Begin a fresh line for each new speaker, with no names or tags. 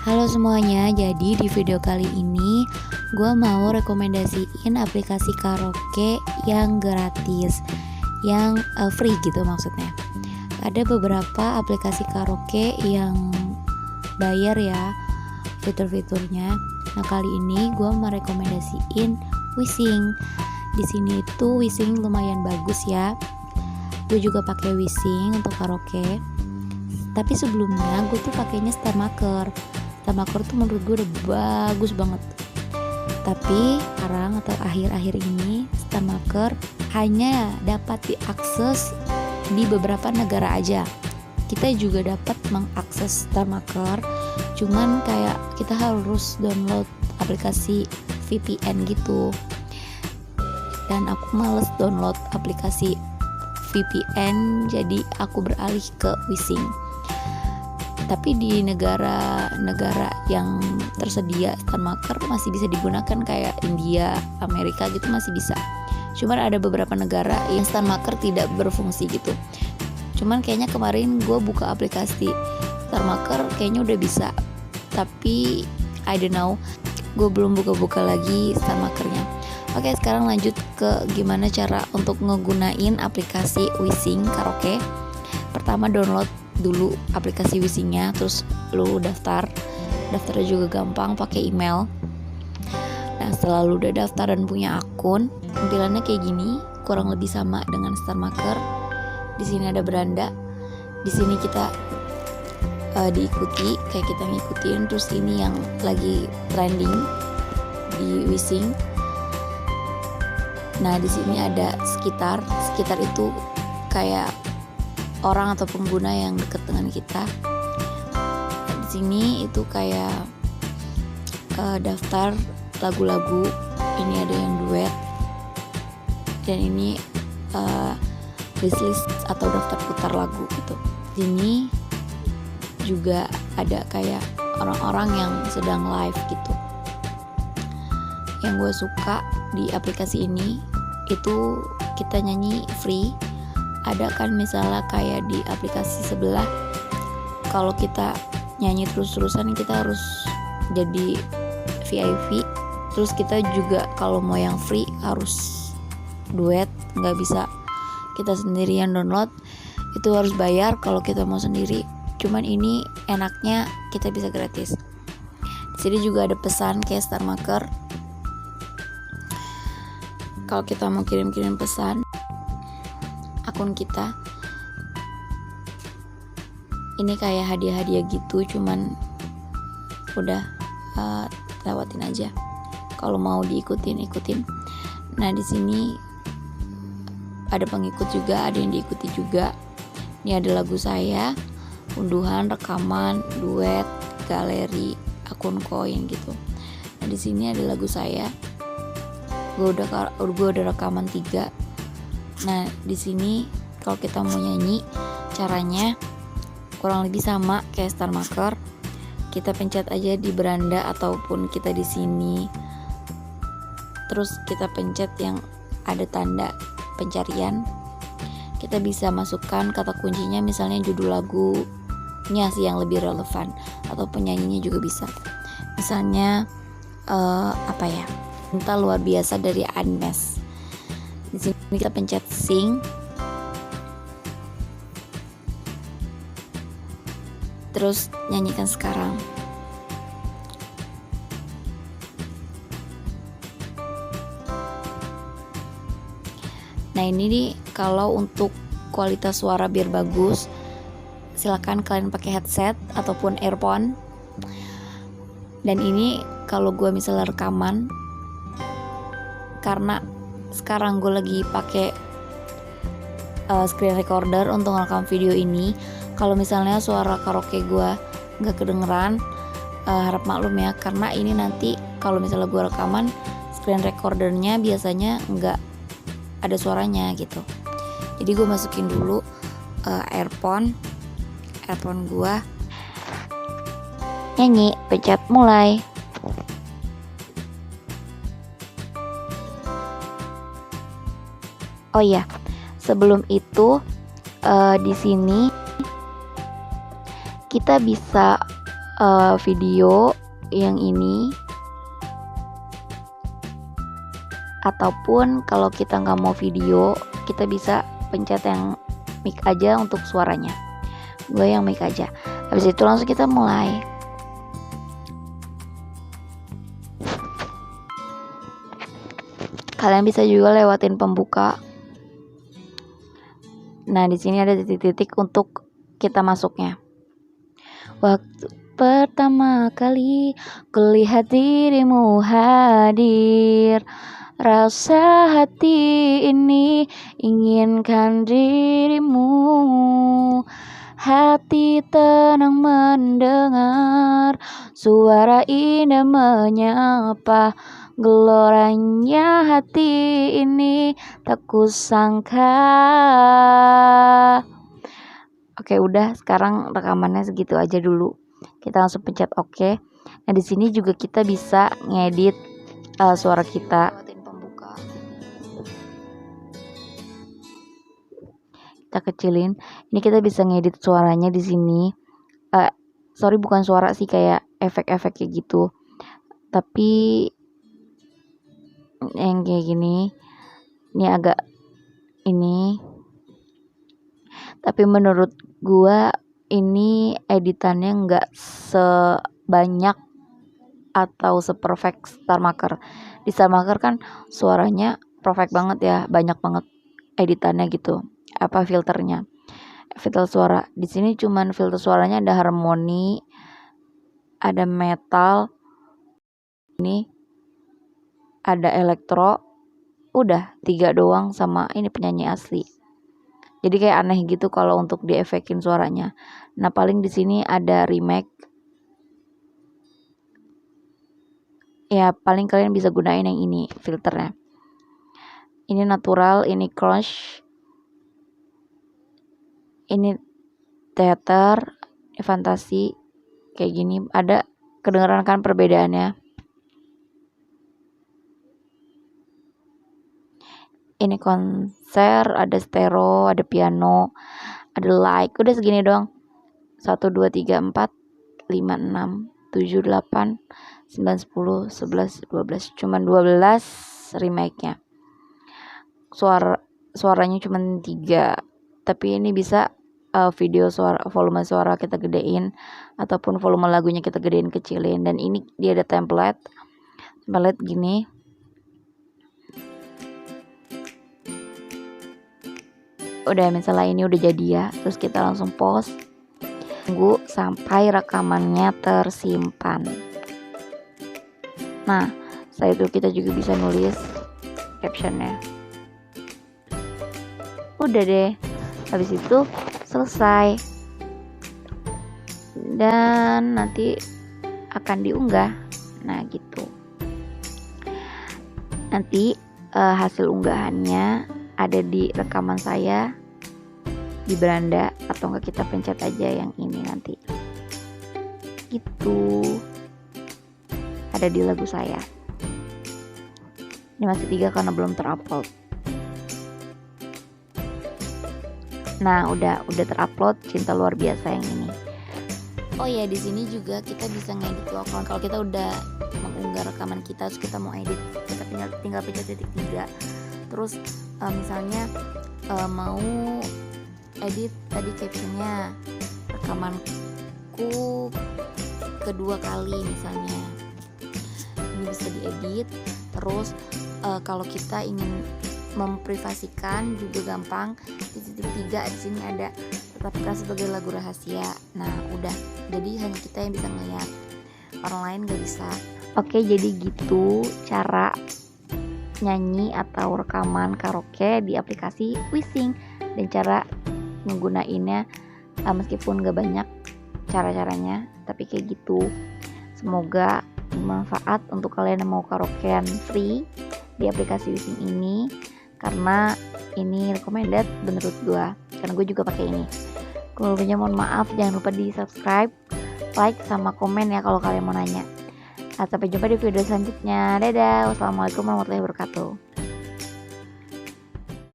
Halo semuanya, jadi di video kali ini gue mau rekomendasiin aplikasi karaoke yang gratis, yang free gitu maksudnya. Ada beberapa aplikasi karaoke yang bayar ya fitur-fiturnya. Nah kali ini gue mau rekomendasiin Wishing. Di sini tuh Wishing lumayan bagus ya. Gue juga pakai Wishing untuk karaoke. Tapi sebelumnya gue tuh pakainya StarMaker. StarMaker tuh menurut gue udah bagus banget. Tapi sekarang atau akhir-akhir ini StarMaker hanya dapat diakses di beberapa negara aja. Kita juga dapat mengakses StarMaker, cuman kayak kita harus download aplikasi VPN gitu. Dan aku males download aplikasi VPN, jadi aku beralih ke Wishing. Tapi di negara-negara yang tersedia StarMaker masih bisa digunakan, kayak India, Amerika gitu masih bisa. Cuman ada beberapa negara yang StarMaker tidak berfungsi gitu. Cuman kayaknya kemarin gue buka aplikasi StarMaker kayaknya udah bisa. Tapi I don't know, gue belum buka-buka lagi StarMakernya. Oke, sekarang lanjut ke gimana cara untuk ngegunain aplikasi Wishing karaoke. Pertama download dulu aplikasi Wishingnya, terus lu daftarnya juga gampang, pakai email. Nah setelah lu udah daftar dan punya akun, tampilannya kayak gini, kurang lebih sama dengan StarMaker. Di sini ada beranda, di sini kita diikuti, kayak kita ngikutin. Terus ini yang lagi trending di Wishing. Nah di sini ada sekitar itu kayak orang atau pengguna yang dekat dengan kita. Di sini itu kayak daftar lagu-lagu. Ini ada yang duet, dan ini list atau daftar putar lagu gitu. Di sini juga ada kayak orang-orang yang sedang live gitu. Yang gue suka di aplikasi ini itu kita nyanyi free. Ada kan misalnya kayak di aplikasi sebelah, kalau kita nyanyi terus-terusan kita harus jadi VIP. Terus kita juga kalau mau yang free harus duet, nggak bisa kita sendirian download, itu harus bayar kalau kita mau sendiri. Cuman ini enaknya kita bisa gratis. Di sini juga ada pesan kayak StarMaker. Kalau kita mau kirim-kirim pesan akun kita, ini kayak hadiah-hadiah gitu, cuman udah lewatin aja. Kalau mau ikutin. Nah di sini ada pengikut juga, ada yang diikuti juga. Ini ada lagu saya, unduhan, rekaman, duet, galeri, akun koin gitu. Nah di sini ada lagu saya. Gue udah rekaman 3. Nah di sini kalau kita mau nyanyi, caranya kurang lebih sama kayak StarMaker. Kita pencet aja di beranda ataupun kita di sini. Terus kita pencet yang ada tanda pencarian. Kita bisa masukkan kata kuncinya, misalnya judul lagunya sih yang lebih relevan, atau penyanyinya juga bisa. Misalnya Cinta Luar Biasa dari Agnes. Di sini kita pencet sing. Terus nyanyikan sekarang. Nah ini nih kalau untuk kualitas suara biar bagus, silakan kalian pakai headset ataupun earphone. Dan ini kalau gue misalnya rekaman, karena sekarang gue lagi pakai screen recorder untuk ngerekam video ini. Kalau misalnya suara karaoke gue nggak kedengeran, harap maklum ya, karena ini nanti kalau misalnya gue rekaman, screen recordernya biasanya nggak ada suaranya gitu. Jadi gue masukin dulu earphone gue, nyanyi, pencet mulai. Oh iya, sebelum itu di sini kita bisa video yang ini, ataupun kalau kita nggak mau video, kita bisa pencet yang mic aja untuk suaranya. Gue yang mic aja. Habis itu langsung kita mulai. Kalian bisa juga lewatin pembuka. Nah, di sini ada titik-titik untuk kita masuknya. Waktu pertama kali kulihat dirimu hadir, rasa hati ini inginkan dirimu. Hati tenang mendengar suara indah menyapa, geloranya hati ini tak kusangka. Oke, udah, sekarang rekamannya segitu aja dulu. Kita langsung pencet oke. Nah, di sini juga kita bisa ngedit suara kita. Kita kecilin. Ini kita bisa ngedit suaranya di sini. Sorry, bukan suara sih, kayak efek-efek kayak gitu. Tapi yang kayak gini, ini agak ini. Tapi menurut gua ini editannya nggak sebanyak atau seperfect Star Maker. Di Star Maker kan suaranya perfect banget ya, banyak banget editannya gitu. Filternya, filter suara. Di sini cuman filter suaranya ada harmoni, ada metal, ini ada elektro, udah 3 doang, sama ini penyanyi asli. Jadi kayak aneh gitu kalau untuk diefekin suaranya. Nah, paling di sini ada remake. Ya, paling kalian bisa gunain yang ini filternya. Ini natural, ini crunch, ini teater, ini fantasi, kayak gini. Ada kedengeran kan perbedaannya? Ini konser, ada stereo, ada piano, ada like. Udah segini doang. 1, 2, 3, 4, 5, 6, 7, 8, 9, 10, 11, 12. Cuman 12 remake-nya. Suaranya cuman 3. Tapi ini bisa video suara, volume suara kita gedein, ataupun volume lagunya kita gedein kecilin. Dan ini dia ada template gini. Udah, misalnya ini udah jadi ya, terus kita langsung pause, tunggu sampai rekamannya tersimpan. Nah, setelah itu kita juga bisa nulis captionnya. Udah deh, habis itu selesai, dan nanti akan diunggah. Nah, gitu. Nanti hasil unggahannya ada di rekaman saya di beranda, atau enggak kita pencet aja yang ini nanti. Gitu. Ada di lagu saya. Ini masih 3 karena belum terupload. Nah, udah terupload Cinta Luar Biasa yang ini. Oh ya, di sini juga kita bisa ngedit logon. Kalau kita udah mengunggah rekaman kita, terus kita mau edit, kita tinggal pencet titik 3. Terus misalnya mau edit tadi captionnya, rekamanku kedua kali misalnya, ini bisa diedit. Terus kalau kita ingin memprivasikan juga gampang, di titik 3 di sini ada tetapkan sebagai lagu rahasia. Nah, udah, jadi hanya kita yang bisa ngeliat, orang lain gak bisa. Oke, jadi gitu cara nyanyi atau rekaman karaoke di aplikasi Wishing, dan cara menggunainnya meskipun gak banyak cara-caranya, tapi kayak gitu. Semoga bermanfaat untuk kalian yang mau karaokean free di aplikasi Wishing ini, karena ini recommended menurut gue, karena gue juga pakai ini. Kalau lebihnya mohon maaf, jangan lupa di subscribe, like, sama komen ya kalau kalian mau nanya. Sampai jumpa di video selanjutnya. Dadah, wassalamualaikum warahmatullahi wabarakatuh.